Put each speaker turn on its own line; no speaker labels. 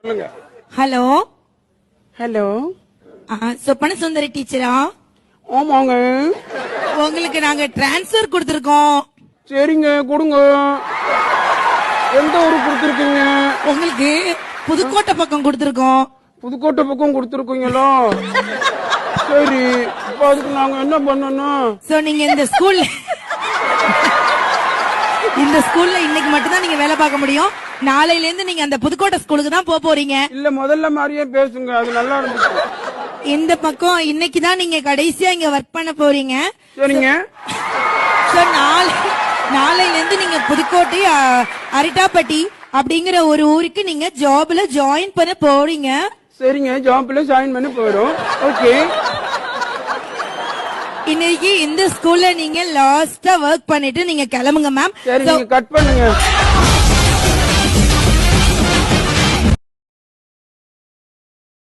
சொல்லுங்க.
Hello
hello,
சொப்பன சுந்தரி டீச்சரா?
ஆமாங்க.
உங்களுக்கு நாங்க டிரான்ஸ்ஃபர் கொடுத்திருக்கோம்.
சரிங்க, கொடுங்க. எந்த ஊரு கொடுத்துருக்கீங்க?
உங்களுக்கு புதுக்கோட்டை பக்கம் கொடுத்திருக்கோம்.
புதுக்கோட்டை பக்கம் கொடுத்துருக்கீங்களா? சரி, இப்ப அதுக்கு நாங்க என்ன பண்ணணும்?
சோ நீங்க இந்த ஸ்கூல்ல இன்னைக்கு மட்டும் தான் நீங்க வேலை பார்க்க முடியும். நாளையில இருந்து நீங்க அந்த புதுக்கோட்டை ஸ்கூலுக்கு தான் போறீங்க.
இல்ல, முதல்ல மாதிரியே பேசுங்க, அது நல்லா இருந்துச்சு.
இந்த பக்கம் இன்னைக்கு தான் நீங்க கடைசியா இங்க ஒர்க் பண்ண போறீங்க.
சரிங்க.
நாளையில இருந்து நீங்க புதுக்கோட்டை அரிட்டாப்பட்டி அப்படிங்கிற ஒரு ஊருக்கு நீங்க ஜாப்ல ஜாயின் பண்ண போறீங்க.
சரிங்க, ஜாப்ல ஜாயின் பண்ணி போயிடும். ஓகே.
இன்னைக்கு இந்த ஸ்கூல்ல நீங்க லாஸ்டா ஒர்க் பண்ணிட்டு நீங்க கிளம்புங்க மேம்.
சரி, நீங்க கட் பண்ணுங்க.